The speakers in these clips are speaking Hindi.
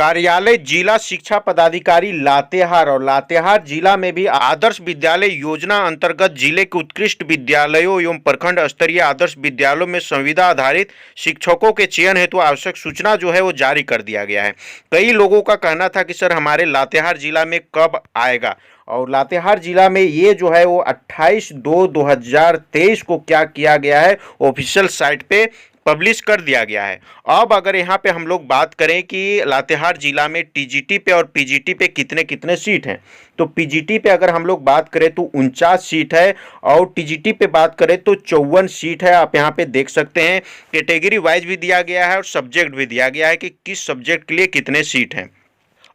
कार्यालय जिला शिक्षा पदाधिकारी लातेहार और लातेहार जिला में भी आदर्श विद्यालय योजना अंतर्गत जिले के उत्कृष्ट विद्यालयों एवं प्रखंड स्तरीय आदर्श विद्यालयों में संविदा आधारित शिक्षकों के चयन हेतु आवश्यक सूचना जो है वो जारी कर दिया गया है। कई लोगों का कहना था कि सर हमारे लातेहार जिला में कब आएगा, और लातेहार जिला में ये जो है वो 28/2/2023 को क्या किया गया है, ऑफिशियल साइट पे पब्लिश कर दिया गया है। अब अगर यहाँ पे हम लोग बात करें कि लातेहार जिला में टीजीटी पे और पीजीटी पे कितने कितने सीट हैं, तो पीजीटी पे अगर हम लोग बात करें तो 49 सीट है और टीजीटी पे बात करें तो 54 सीट है। आप यहाँ पे देख सकते हैं कैटेगरी वाइज भी दिया गया है और सब्जेक्ट भी दिया गया है कि किस सब्जेक्ट के लिए कितने सीट हैं।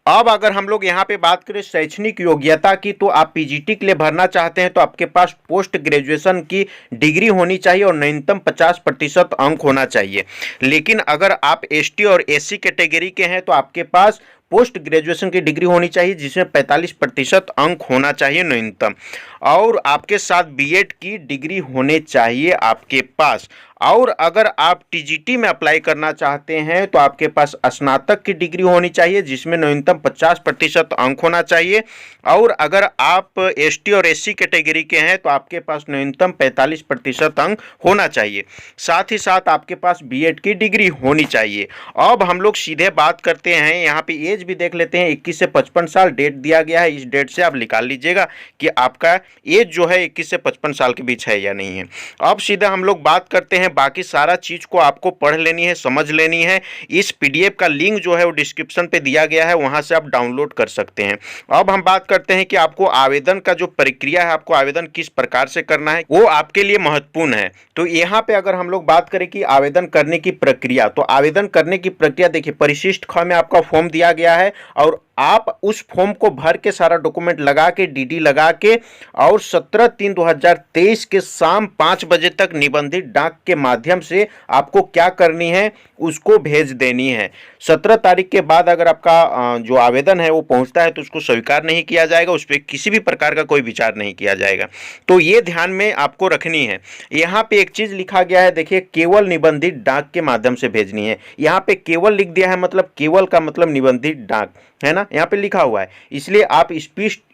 अब अगर हम लोग यहाँ पे बात करें शैक्षणिक योग्यता की, तो आप पीजीटी के लिए भरना चाहते हैं तो आपके पास पोस्ट ग्रेजुएशन की डिग्री होनी चाहिए और न्यूनतम 50% अंक होना चाहिए। लेकिन अगर आप एसटी और एससी कैटेगरी के हैं तो आपके पास पोस्ट ग्रेजुएशन की डिग्री होनी चाहिए जिसमें 45% अंक होना चाहिए न्यूनतम, और आपके साथ बीएड की डिग्री होने चाहिए आपके पास। और अगर आप टीजीटी में अप्लाई करना चाहते हैं तो आपके पास स्नातक की डिग्री होनी चाहिए जिसमें न्यूनतम 50% अंक होना चाहिए। और अगर आप एसटी और एससी कैटेगरी के हैं तो आपके पास न्यूनतम 45% अंक होना चाहिए। साथ ही साथ आपके पास बीएड की डिग्री होनी चाहिए। अब हम लोग सीधे बात करते हैं, यहाँ पे एज भी देख लेते हैं। 21 से 55 साल डेट दिया गया है, इस डेट से आप निकाल लीजिएगा कि आपका एज जो है 21 से 55 साल के बीच है या नहीं है। अब सीधा हम लोग बात करते हैं, बाकी सारा चीज को आपको पढ़ लेनी है, समझ लेनी है। इस पीडीएफ का लिंक जो है वो डिस्क्रिप्शन पे दिया गया है, वहां से आप डाउनलोड कर सकते हैं। अब हम बात करते हैं कि आपको आवेदन का जो प्रक्रिया है, आपको आवेदन किस प्रकार से करना है, वो आपके लिए महत्वपूर्ण है। तो यहाँ पे अगर हम लोग बात करें कि आवेदन करने की प्रक्रिया, तो आवेदन करने की प्रक्रिया देखिए, परिशिष्ट ख में आपका फॉर्म दिया गया है और आप उस फॉर्म को भर के सारा डॉक्यूमेंट लगा के डीडी लगा के और 17/3/2023 के शाम 5 बजे तक निबंधित डाक के माध्यम से आपको क्या करनी है, उसको भेज देनी है। 17 तारीख के बाद अगर आपका जो आवेदन है वो पहुंचता है तो उसको स्वीकार नहीं किया जाएगा, उस पर किसी भी प्रकार का कोई विचार नहीं किया जाएगा। तो ये ध्यान में आपको रखनी है। यहाँ पे एक चीज लिखा गया है, देखिए, केवल निबंधित डाक के माध्यम से भेजनी है। यहाँ पे केवल लिख दिया है, मतलब केवल का मतलब निबंधित डाक है ना, यहाँ पे लिखा हुआ है। इसलिए आप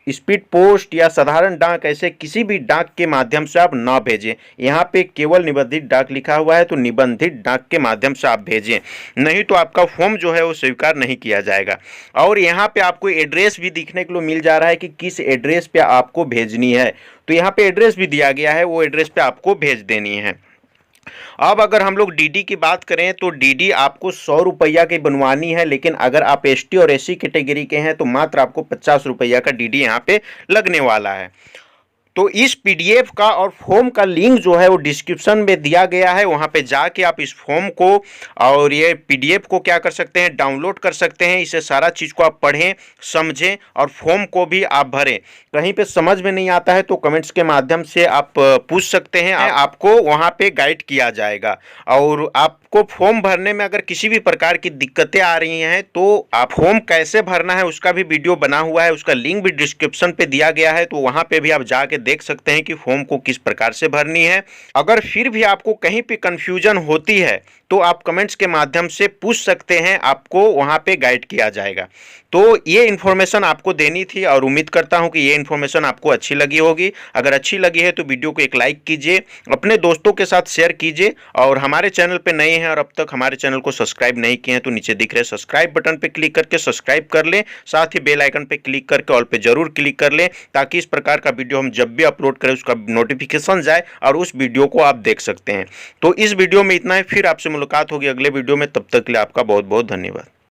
स्पीड पोस्ट या साधारण डाक, ऐसे किसी भी डाक के माध्यम से आप ना भेजें। यहाँ पे केवल निबंधित डाक लिखा हुआ है तो निबंधित डाक के माध्यम से आप भेजें, नहीं तो आपका फॉर्म जो है वो स्वीकार नहीं किया जाएगा। और यहाँ पे आपको एड्रेस भी दिखने के लिए मिल जा रहा है कि किस एड्रेस पे आपको भेजनी है, तो यहाँ पे एड्रेस भी दिया गया है, वो एड्रेस पे आपको भेज देनी है। अब अगर हम लोग डीडी की बात करें तो डीडी आपको 100 रुपया की बनवानी है, लेकिन अगर आप एसटी और एससी कैटेगरी के हैं तो मात्र आपको 50 रुपया का डीडी यहाँ पे लगने वाला है। तो इस पीडीएफ का और फॉर्म का लिंक जो है वो डिस्क्रिप्शन में दिया गया है, वहाँ पे जाके आप इस फॉर्म को और ये पीडीएफ को क्या कर सकते हैं, डाउनलोड कर सकते हैं। इसे सारा चीज़ को आप पढ़ें, समझें और फॉर्म को भी आप भरें। कहीं पे समझ में नहीं आता है तो कमेंट्स के माध्यम से आप पूछ सकते हैं, आपको वहाँ पे गाइड किया जाएगा। और आपको फॉर्म भरने में अगर किसी भी प्रकार की दिक्कतें आ रही हैं तो आप फॉर्म कैसे भरना है उसका भी वीडियो बना हुआ है, उसका लिंक भी डिस्क्रिप्शन पे दिया गया है, तो वहाँ पे भी आप जाके देख सकते हैं कि फॉर्म को किस प्रकार से भरनी है। अगर फिर भी आपको कहीं पे कंफ्यूजन होती है तो आप कमेंट्स के माध्यम से पूछ सकते हैं, आपको वहाँ पे गाइड किया जाएगा। तो ये इन्फॉर्मेशन आपको देनी थी और उम्मीद करता हूँ कि ये इन्फॉर्मेशन आपको अच्छी लगी होगी। अगर अच्छी लगी है तो वीडियो को एक लाइक कीजिए, अपने दोस्तों के साथ शेयर कीजिए, और हमारे चैनल पे नए हैं और अब तक हमारे चैनल को सब्सक्राइब नहीं किए हैं तो नीचे दिख रहे सब्सक्राइब बटन पे क्लिक करके सब्सक्राइब कर लें। साथ ही बेल आइकन पे क्लिक करके ऑल पे जरूर क्लिक कर लें, ताकि इस प्रकार का वीडियो हम जब भी अपलोड करें उसका नोटिफिकेशन जाए और उस वीडियो को आप देख सकते हैं। तो इस वीडियो में इतना ही, फिर आपसे मुलाकात होगी अगले वीडियो में। तब तक के लिए आपका बहुत बहुत धन्यवाद।